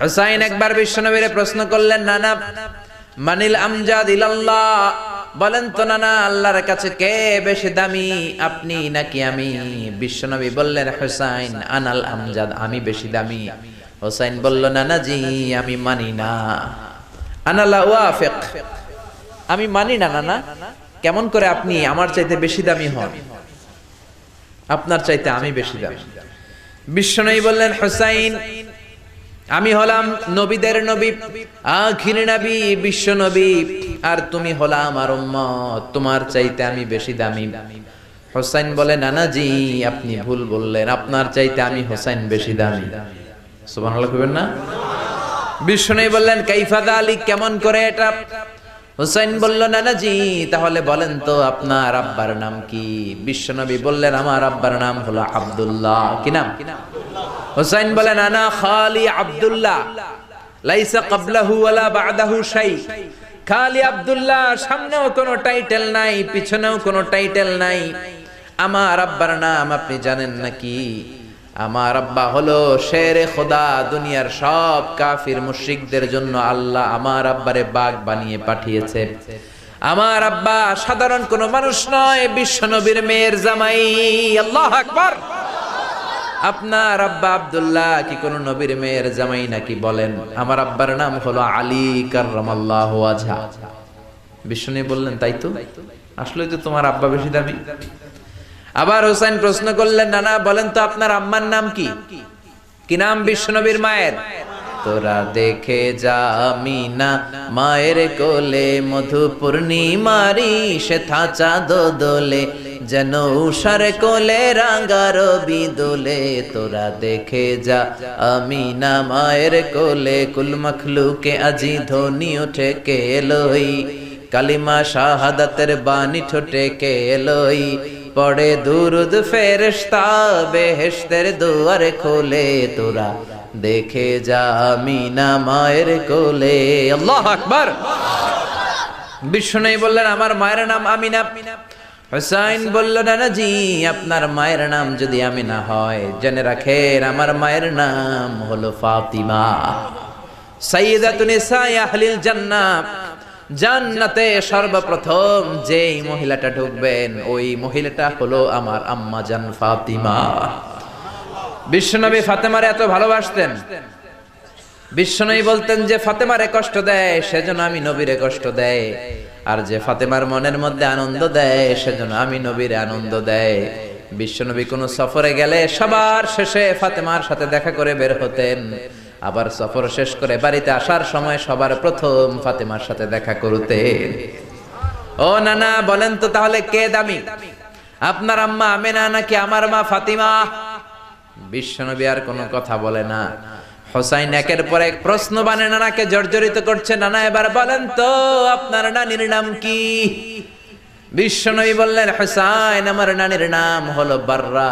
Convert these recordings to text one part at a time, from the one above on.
হুসাইন একবার বিশ্বনবীরে প্রশ্ন করলেন, নানা মানিল আমজাদ ইলাল্লাহ, বলেন তো নানা আল্লাহর কাছে কে বেশি দামি, আপনি নাকি আমি? বিশ্বনবী বললেন, হুসাইন আনাল আমজাদ, আমি বেশি দামি। হুসাইন বলল, নানা জি আমি মানি না, আনা লা ওয়াফিক, আমি মানি না নানা। কেমন করে আপনি আমার চাইতে বেশি দামি হন? আপনার চাইতে আমি বেশি দামি। বিশ্বনবী বললেন, হুসাইন আমি হলাম নবীদের নবী, আখির নবী, বিশ্ব নবী, আর তুমি হলা আমার উম্মত, তোমার চাইতে আমি বেশি দামি। হুসাইন বলে, নানা জি আপনি ভুল বললেন, আপনার চাইতে আমি হুসাইন বেশি দামি। সুবহানাল্লাহ কইবেন না? বিশ্বনবী বললেন, কাইফা যালিক, কেমন করে এটা? হুসাইন বলল, নানা জি তাহলে বলেন তো আপনার আব্বার নাম কি? বিশ্বনবী বললেন, আমার আব্বার নাম হলো আব্দুল্লাহ। কি নাম? হুসাইন বলেন, আনা খালি আব্দুল্লাহ, লাইসা ক্বাবলাহু ওয়ালা বা'দাহু শাই। খালি আব্দুল্লাহ, সামনেও কোনো টাইটেল নাই, পিছনেও কোনো টাইটেল নাই। আমার আব্বার নাম আপনি জানেন নাকি? আমার আব্বা হলো শেরে খোদা, দুনিয়ার সব কাফির মুশরিকদের জন্য আল্লাহ আমার আব্বারে বাগ বানিয়ে পাঠিয়েছে। আমার আব্বা সাধারণ কোনো মানুষ নয়, বিশ্ব নবীর মেয়ের জামাই। আল্লাহু আকবার। আপনার আব্বা আব্দুল্লাহ কি কোনো নবীর মেয়ের জামাই নাকি? বলেন, আমার আব্বার নাম হলো আলী কাররামাল্লাহু ওয়াজহা। বিশ্বনবী বললেন, তাই তো, আসলেই তো তোমার আব্বা বেশি দামি। আবার হুসাইন প্রশ্ন করলেন, নানা বলেন তো আপনার আম্মার নাম কি? কি নাম বিশ্বনবীর মায়ের? তোরা দেখে যা আমিনা মায়ের কোলে, মধু পূর্ণিমারি সেথা চাঁদ দোলে, যেন উষার কোলে রাঙা রবি দোলে। তোরা দেখে যা আমিনা মায়ের কোলে, কুল মখলুকে আজি ধ্বনি ওঠে কে এলোই, কালিমা শাহাদাতের বাণী ঠোঁটে কে এলোই, পড়ে দুরুদ ফেরেশতা বেহেশতের দুয়ার খোলে। তোরা দেখে যা আমিনা মায়ের কোলে। আল্লাহু আকবার। বিশ্বনবী বললেন, আমার মায়ের নাম আমিনা। হুসাইন বলল, নানা জি আপনার মায়ের নাম যদি আমিনা হয়, জেনে রাখেন আমার মায়ের নাম হলো ফাতিমা, সাইয়্যিদাতুন নিসাই আহলিল জান্নাহ। জান্নাতে সর্বপ্রথম যেই মহিলাটা ঢুকবেন, ওই মহিলাটা হলো আমার আম্মা জান ফাতিমা। বিশ্বনবী ফাতেমারে এত ভালোবাসতেন, বিশ্বনবী বলতেন যে ফাতেমারে কষ্ট দেয় সেজন্য আমি নবীরে কষ্ট দেয়, আর যে ফাতেমার মনের মধ্যে আনন্দ দেয় সেজন্য আমি নবীরে আনন্দ দেয়। বিশ্বনবী কোন সফরে গেলে সবার শেষে ফাতেমার সাথে দেখা করে বের হতেন, আবার সফর শেষ করে বাড়িতে আসার সময় সবার প্রথম ফাতেমার সাথে দেখা করতেন। ও নানা বলেন তো তাহলে কে দামি, আপনার আম্মা আমেনা নাকি আমার মা ফাতিমা? বিশ্বনবী আর কোনো কথা বলে না। হুসাইন একের পর এক প্রশ্ন বানে নানাকে জর্জরিত করছে, নানা এবার বলেন তো আপনার নানির নাম কি? বিশ্বনবী বললেন, হুসাইন আমার নানির নাম হলো বাররা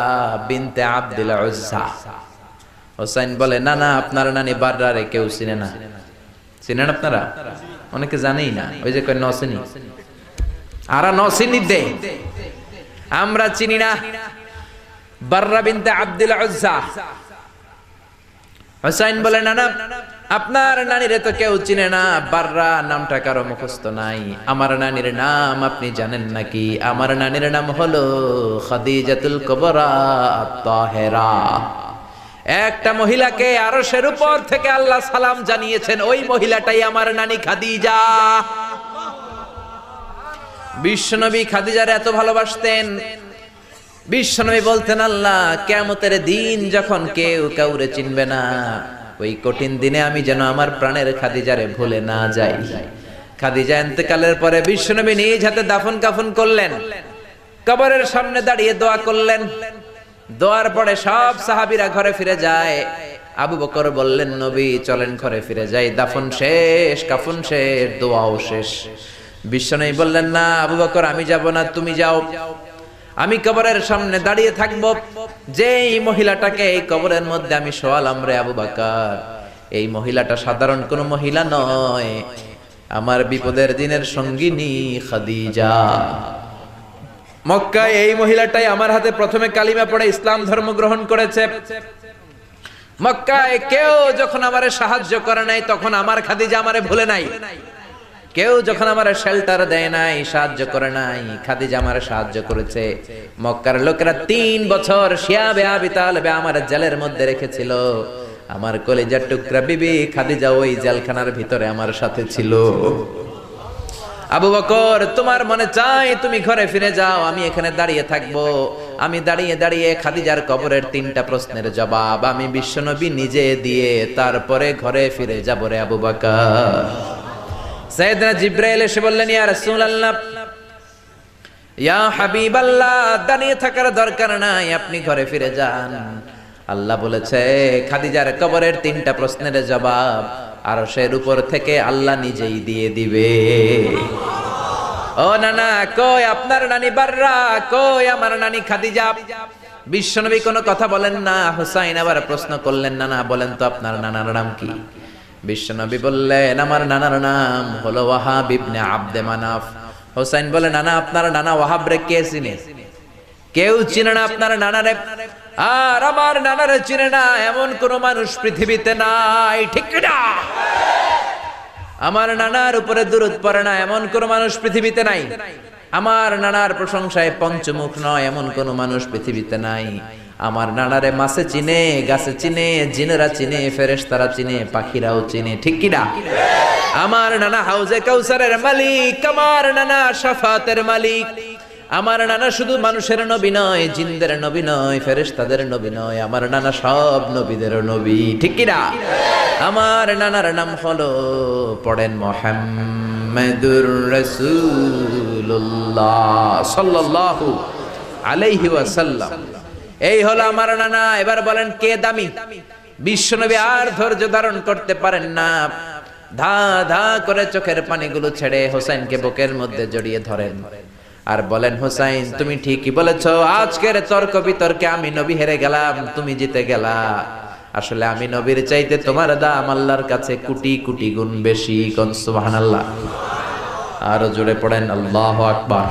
বিনতে আব্দুল উজ্জা। হুসাইন বলে, না না আপনার নানি বাররা রে কেউ চিনে না। চিনেন আপনারা? অনেকে জানেই না, ওই যে কয় নসিনি, আরা নসিনি দে, আমরা চিনি না বাররা বিনতে আব্দুল উজ্জা। হুসাইন বলে, না না আপনার নানিরে তো কেউ চিনে না, বাররা নামটা কারো মুখস্থ নাই। আমার নানির নাম আপনি জানেন নাকি? আমার নানির নাম হলো খাদিজাতুল কুবরা আত-তাহেরা। একটা মহিলাকে আরশের উপর থেকে আল্লাহ সালাম জানিয়েছেন, ওই মহিলাটাই আমার নানি খাদিজা। বিশ্বনবী খাদিজার এত ভালোবাসতেন, বিশ্বনবী বলতেন, আল্লাহ কিয়ামতের দিন যখন কেউ কাউরে চিনবে না, ওই কঠিন দিনে আমি যেন আমার প্রাণের খাদিজারে ভুলে না যাই। খাদিজা ইন্তেকালের পরে বিশ্বনবী নিজ হাতে দাফন কাফন করলেন, কবরের সামনে দাঁড়িয়ে দোয়া করলেন। দোয়ার পরে সব সাহাবীরা ঘরে ফিরে যায়। আবু বকর বললেন, নবী চলেন ঘরে ফিরে যাই, দাফন শেষ, কাফন শেষ, দোয়াও শেষ। বিশ্বনবী বললেন, না আবু বকর আমি যাব না, তুমি যাও, আমি কবরের সামনে দাঁড়িয়ে থাকবো। যেই মহিলাটাকে এই কবরের মধ্যে আমি শোয়ালাম রে আবু বকর, এই মহিলাটা সাধারণ কোন মহিলা নয়, আমার বিপদের দিনের সঙ্গিনী খাদিজা। মক্কায় এই মহিলাটাই আমার হাতে প্রথমে কালিমা পড়ে ইসলাম ধর্ম গ্রহণ করেছে। মক্কায় কেউ যখন আমারে সাহায্য করে নাই তখন আমার খাদিজা আমারে ভুলে নাই। কেউ যখন আমারে শেল্টার দেয় নাই, সাহায্য করে নাই, খাদিজা আমারে সাহায্য করেছে। মক্কার লোকেরা 3 বছর শিয়াবে আবি তালেবে আমার জেলের মধ্যে রেখেছিল। আমার কলিজার টুকরা বিবি খাদিজা ওই জেলখানার ভিতরে আমার সাথে ছিল। আবু বকর, তোমার মনে চাই তুমি ঘরে ফিরে যাও, আমি এখানে দাঁড়িয়ে থাকবো। আমি দাঁড়িয়ে দাঁড়িয়ে খাদিজার কবরের 3টা প্রশ্নের জবাব আমি বিশ্বনবী নিজে দিয়ে তারপরে ঘরে ফিরে যাব রে আবু বকর। সাইয়েদনা জিবরাইল এসে বললেন, ইয়া রাসূলুল্লাহ, ইয়া হাবিবাল্লাহ, দাঁড়িয়ে থাকার দরকার নাই, আপনি ঘরে ফিরে যান। আল্লাহ বলেছে খাদিজার কবরের 3টা প্রশ্নের জবাব আরশের উপর থেকে আল্লাহ নিজেই দিয়ে দিবে। ও নানা, কই আপনার নানি বাররা, কই আমার নানি খাদিজা? বিশ্বনবী কোনো কথা বলেন না। হুসাইন আবার প্রশ্ন করলেন, নানা বলেন তো আপনার নানার নাম কি? বিশ্বনবী বললেন, আমার নানার নাম হলো ওয়াহাব ইবনে আব্দে মানাফ। হুসাইন বলে, নানা আপনার নানা ওয়াহাব রে কে চিনে? কেউ চিনে না আপনার নানারে। আর আমার নানারে চিনে না এমন কোন মানুষ পৃথিবীতে নাই, ঠিক না? আমার নানার উপরে দুরূদ পড়ে না এমন কোন মানুষ পৃথিবীতে নাই। আমার নানার প্রশংসায় পঞ্চমুখ নয় এমন কোন মানুষ পৃথিবীতে নাই। আমার নানারে মাছে চিনে, গাছে চিনে, জিনেরা চিনে, ফেরেশতারা চিনে, পাখিরাও চিনে, ঠিক কি না? আমার নানা হাউজে কাউসারের মালিক, আমার নানা শাফাতের মালিক। আমার নানা শুধু মানুষের নবী নয়, জিনদের নবী নয়, ফেরেশতাদের নবী নয়, আমার নানা সব নবীদের নবী, ঠিক কি না? আমার নানার নাম হলো, পড়েন, মুহাম্মাদুর রাসূলুল্লাহ সাল্লাল্লাহু আলাইহি ওয়াসাল্লাম। এই হলো আমার নানা। এবার বলেন কে দামি? বিশ্বনবী আর ধৈর্য ধারণ করতে পারেন না, ধা ধা করে চোখের পানিগুলো ছেড়ে হোসেনকে বুকের মধ্যে জড়িয়ে ধরেন আর বলেন, হোসাইন তুমি ঠিকই বলেছো, আজকের তর্ক বিতর্কে আমি নবী হেরে গেলাম, তুমি জিতে গেলা। আসলে আমি নবীর চাইতে তোমার দাম আল্লাহর কাছে কোটি কোটি গুণ বেশি। কোন সুবহানাল্লাহ। আরো জোরে পড়েন আল্লাহু আকবার।